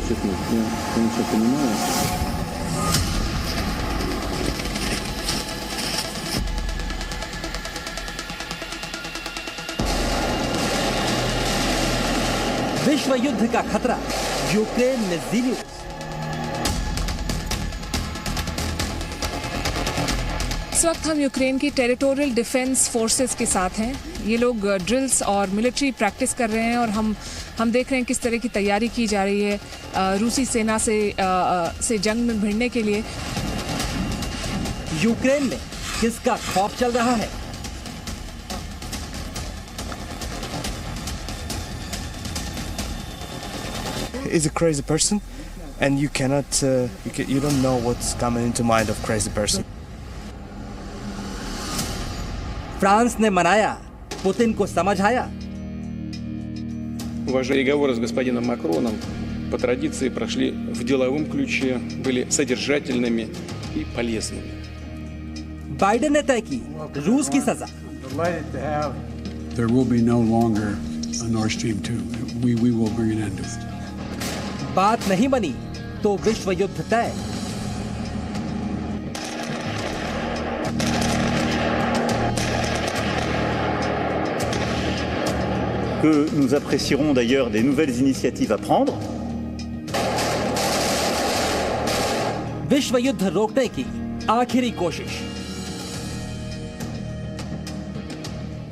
честно, я, конечно, понимаю. विश्व युद्ध का खतरा, यूक्रेन में जी न्यूज़। इस वक्त हम यूक्रेन की टेरिटोरियल डिफेंस फोर्सेस के साथ हैं। ये लोग ड्रिल्स और मिलिट्री प्रैक्टिस कर रहे हैं और हम देख रहे हैं किस तरह की तैयारी की जा रही है रूसी सेना से जंग में भिड़ने के लिए। यूक्रेन में किसका खौफ चल रहा है? Is a crazy person, and you cannot, you don't know what's coming into mind of crazy person. France ने मनाया, पुतिन को समझ आया। Переговоры с господином Макроном по традиции прошли в деловом ключе, были содержательными и полезными. बाइडेन ने तय की रूस की सजा। There will be no longer a Nord Stream 2. We will bring an end to it. बात नहीं बनी तो विश्व युद्ध तय। Que nous apprécierons d'ailleurs des nouvelles initiatives à prendre. विश्व युद्ध रोकने की आखिरी कोशिश।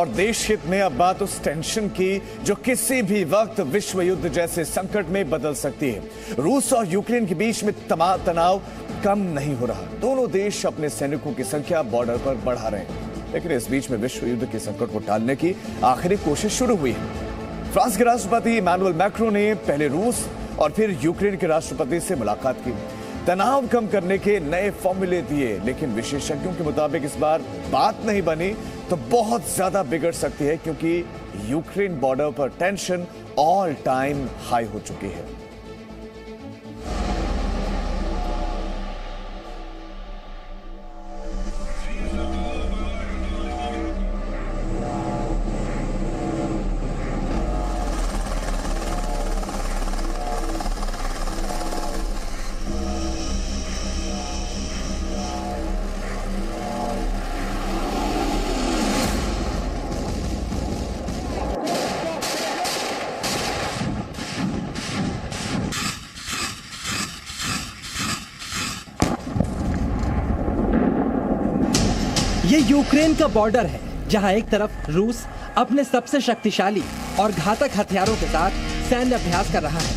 और देश हित में अब बात उस टेंशन की जो किसी भी वक्त विश्व युद्ध जैसे संकट में बदल सकती है। रूस और यूक्रेन के बीच में तनाव कम नहीं हो रहा। दोनों देश अपने सैनिकों की संख्या बॉर्डर पर बढ़ा रहे हैं, लेकिन इस बीच में विश्व युद्ध के संकट को टालने की आखिरी कोशिश शुरू हुई है। फ्रांस के राष्ट्रपति इमैनुअल मैक्रों ने पहले रूस और फिर यूक्रेन के राष्ट्रपति से मुलाकात की, तनाव कम करने के नए फॉर्मूले दिए, लेकिन विशेषज्ञों के मुताबिक इस बार बात नहीं बनी तो बहुत ज्यादा बिगड़ सकती है, क्योंकि यूक्रेन बॉर्डर पर टेंशन ऑल टाइम हाई हो चुकी है। ये यूक्रेन का बॉर्डर है, जहां एक तरफ रूस अपने सबसे शक्तिशाली और घातक हथियारों के साथ सैन्य अभ्यास कर रहा है।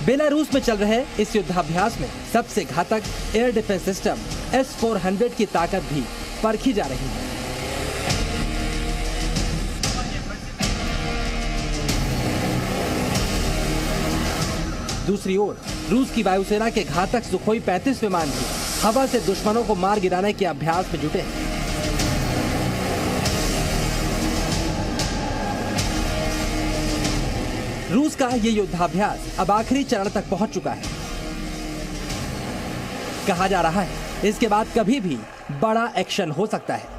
बेलारूस में चल रहे इस युद्धाभ्यास में सबसे घातक एयर डिफेंस सिस्टम S-400 की ताकत भी परखी जा रही है। दूसरी ओर रूस की वायुसेना के घातक सुखोई 35 विमान भी हवा से दुश्मनों को मार गिराने के अभ्यास में जुटे हैं। रूस का ये युद्धाभ्यास अब आखिरी चरण तक पहुंच चुका है। कहा जा रहा है इसके बाद कभी भी बड़ा एक्शन हो सकता है।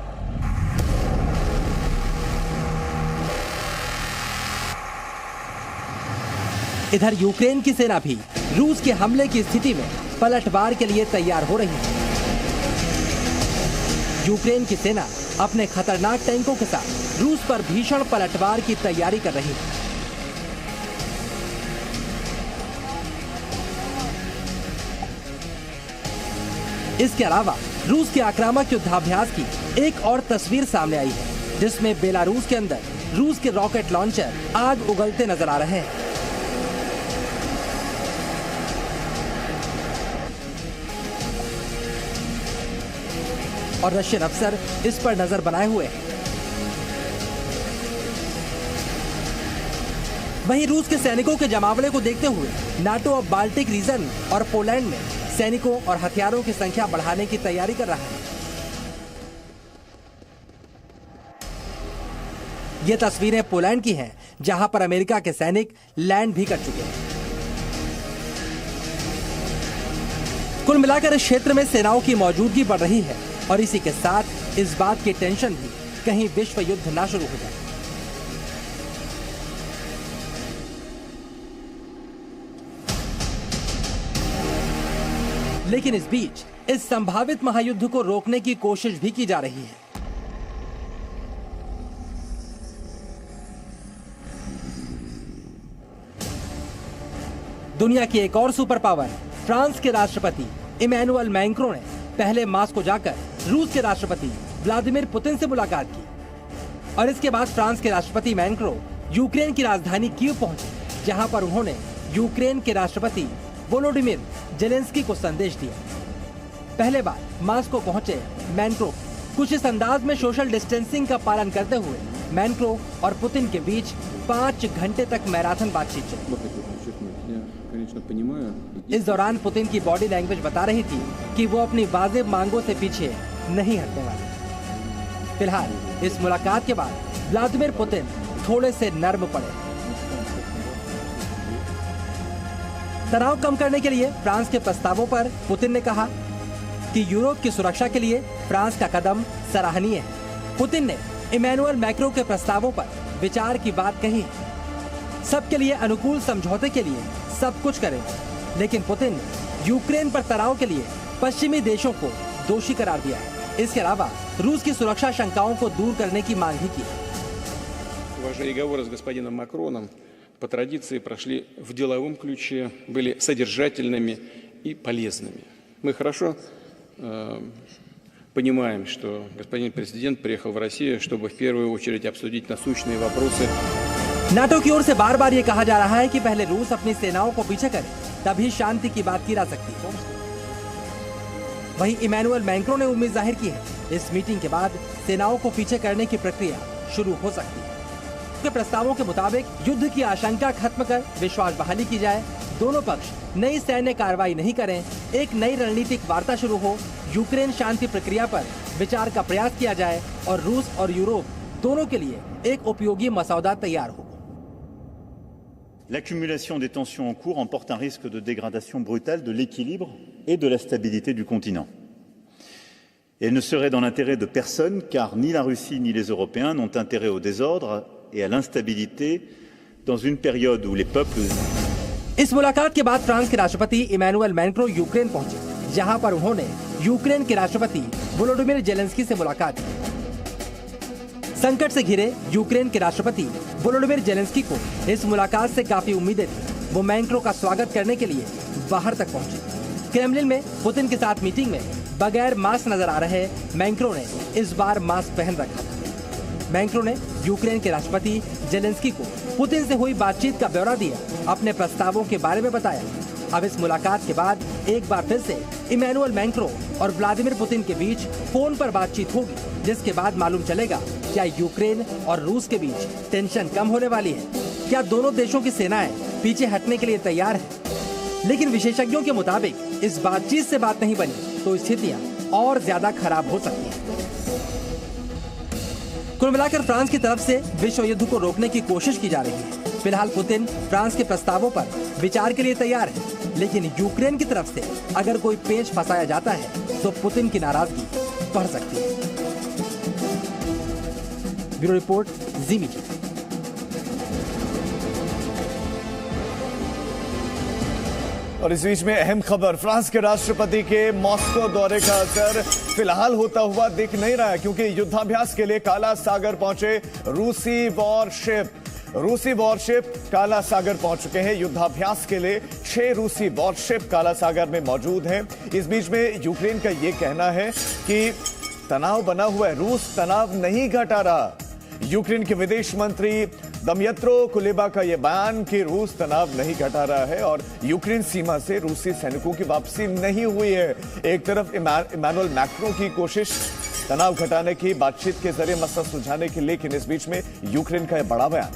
इधर यूक्रेन की सेना भी रूस के हमले की स्थिति में पलटवार के लिए तैयार हो रही है। यूक्रेन की सेना अपने खतरनाक टैंकों के साथ रूस पर भीषण पलटवार की तैयारी कर रही है। इसके अलावा रूस के आक्रामक युद्धाभ्यास की एक और तस्वीर सामने आई है, जिसमें बेलारूस के अंदर रूस के रॉकेट लॉन्चर आग उगलते नजर आ रहे हैं। और रशियन अफसर इस पर नजर बनाए हुए हैं। वहीं रूस के सैनिकों के जमावड़े को देखते हुए नाटो अब बाल्टिक रीजन और पोलैंड में सैनिकों और हथियारों की संख्या बढ़ाने की तैयारी कर रहा है। ये तस्वीरें पोलैंड की हैं, जहां पर अमेरिका के सैनिक लैंड भी कर चुके हैं। कुल मिलाकर इस क्षेत्र में सेनाओं की मौजूदगी बढ़ रही है और इसी के साथ इस बात की टेंशन भी कहीं विश्व युद्ध ना शुरू हो जाए। लेकिन इस बीच इस संभावित महायुद्ध को रोकने की कोशिश भी की जा रही है। दुनिया की एक और सुपर पावर फ्रांस के राष्ट्रपति इमैनुअल मैक्रों ने पहले मास्को जाकर रूस के राष्ट्रपति व्लादिमीर पुतिन से मुलाकात की और इसके बाद फ्रांस के राष्ट्रपति मैक्रों यूक्रेन की राजधानी कीव पहुंचे, जहां पर उन्होंने यूक्रेन के राष्ट्रपति वोलोडिमिर जेलेंस्की को संदेश दिया। पहले बार मास्को पहुंचे मैक्रों कुछ इस अंदाज में सोशल डिस्टेंसिंग का पालन करते हुए मैक्रों और पुतिन के बीच 5 घंटे तक मैराथन बातचीत चली। इस दौरान पुतिन की बॉडी लैंग्वेज बता रही थी कि वो अपनी वाजिब मांगों से पीछे नहीं हटने वाले। फिलहाल इस मुलाकात के बाद व्लादिमीर पुतिन थोड़े से नर्म पड़े। तनाव कम करने के लिए फ्रांस के प्रस्तावों पर पुतिन ने कहा कि यूरोप की सुरक्षा के लिए फ्रांस का कदम सराहनीय है। पुतिन ने इमैनुअल मैक्रों के प्रस्तावों पर विचार की बात कही। सबके लिए अनुकूल समझौते के लिए सब कुछ करेंगे, लेकिन पुतिन ने यूक्रेन पर तनाव के लिए पश्चिमी देशों को दोषी करार दिया है। इसके अलावा रूस की सुरक्षा शंकाओं को दूर करने की मांग भी की। Переговоры с господином Макроном по традиции прошли в деловом ключе, были содержательными и полезными. Мы хорошо понимаем, что господин президент приехал в Россию, чтобы в первую очередь обсудить насущные вопросы. नाटो की ओर से बार बार ये कहा जा रहा है कि पहले रूस अपनी सेनाओं को पीछे करे, तभी शांति की बात की जा सकती है। वहीं इमैनुअल मैक्रों ने उम्मीद जाहिर की है इस मीटिंग के बाद सेनाओं को पीछे करने की प्रक्रिया शुरू हो सकती है। के प्रस्तावों के मुताबिक युद्ध की आशंका खत्म कर विश्वास बहाली की जाए, दोनों पक्ष नई सैन्य कार्रवाई नहीं करें, एक नई रणनीतिक वार्ता शुरू हो, यूक्रेन शांति प्रक्रिया पर विचार का प्रयास किया जाए और रूस और यूरोप दोनों के लिए एक उपयोगी मसौदा तैयार हो। L'accumulation des tensions en cours emporte un risque de dégradation brutale de l'équilibre et de la stabilité du continent. Et elle ne serait dans l'intérêt de personne, car ni la Russie ni les Européens n'ont intérêt au désordre et à l'instabilité dans une période où les peuples... इस मुलाकात के बाद France के राष्ट्रपति Emmanuel Macron Ukraine पहुंचे, जहां पर उन्होंने यूक्रेन के राष्ट्रपति वोलोडिमिर जेलेंस्की से मुलाकात की। संकट से घिरे यूक्रेन के राष्ट्रपति वोलोडिमिर जेलेंस्की को इस मुलाकात से काफी उम्मीदें थी। वो मैक्रों का स्वागत करने के लिए बाहर तक पहुंचे। क्रेमलिन में पुतिन के साथ मीटिंग में बगैर मास्क नजर आ रहे मैक्रों ने इस बार मास्क पहन रखा था। मैक्रों ने यूक्रेन के राष्ट्रपति जेलेंस्की को पुतिन से हुई बातचीत का ब्यौरा दिया, अपने प्रस्तावों के बारे में बताया। अब इस मुलाकात के बाद एक बार फिर से इमैनुअल मैक्रों और व्लादिमीर पुतिन के बीच फोन पर बातचीत होगी, जिसके बाद मालूम चलेगा क्या यूक्रेन और रूस के बीच टेंशन कम होने वाली है, क्या दोनों देशों की सेनाएं पीछे हटने के लिए तैयार है। लेकिन विशेषज्ञों के मुताबिक इस बातचीत से बात नहीं बनी तो स्थितियां और ज्यादा खराब हो सकती हैं। कुल मिलाकर फ्रांस की तरफ से विश्व युद्ध को रोकने की कोशिश की जा रही है। फिलहाल पुतिन फ्रांस के प्रस्तावों पर विचार के लिए तैयार है, लेकिन यूक्रेन की तरफ से अगर कोई पेंच फंसाया जाता है तो पुतिन की नाराजगी बढ़ सकती है। ब्यूरो रिपोर्ट, जी मीडिया। और इस बीच में अहम खबर, फ्रांस के राष्ट्रपति के मॉस्को दौरे का असर फिलहाल होता हुआ दिख नहीं रहा है, क्योंकि युद्धाभ्यास के लिए काला सागर पहुंचे रूसी वॉरशिप काला सागर पहुंच चुके हैं। युद्धाभ्यास के लिए 6 रूसी वॉरशिप काला सागर में मौजूद हैं। इस बीच में यूक्रेन का यह कहना है कि तनाव बना हुआ है, रूस तनाव नहीं घटा रहा। यूक्रेन के विदेश मंत्री दमियत्रो कुलेबा का यह बयान कि रूस तनाव नहीं घटा रहा है और यूक्रेन सीमा से रूसी सैनिकों की वापसी नहीं हुई है। एक तरफ इमैनुअल मैक्रों की कोशिश तनाव घटाने की, बातचीत के जरिए मसला सुलझाने की, लेकिन इस बीच में यूक्रेन का यह बड़ा बयान।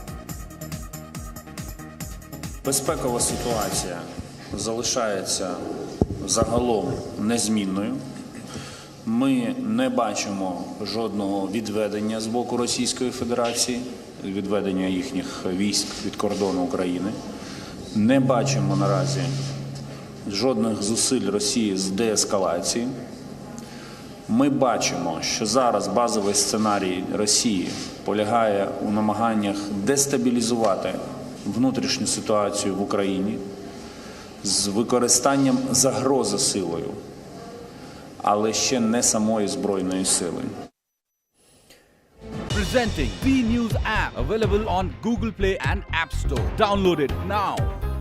Безпекова ситуація залишається загалом незмінною. Ми не бачимо жодного відведення з боку Російської Федерації, відведення їхніх військ від кордону України. Не бачимо наразі жодних зусиль Росії з деескалації. Ми бачимо, що зараз базовий сценарій Росії полягає у намаганнях дестабілізувати внутрішню ситуацію в Україні, з використанням загрози силою, але ще не самої збройної сили. Presenting B News app, available on Google Play and App Store. Download it now.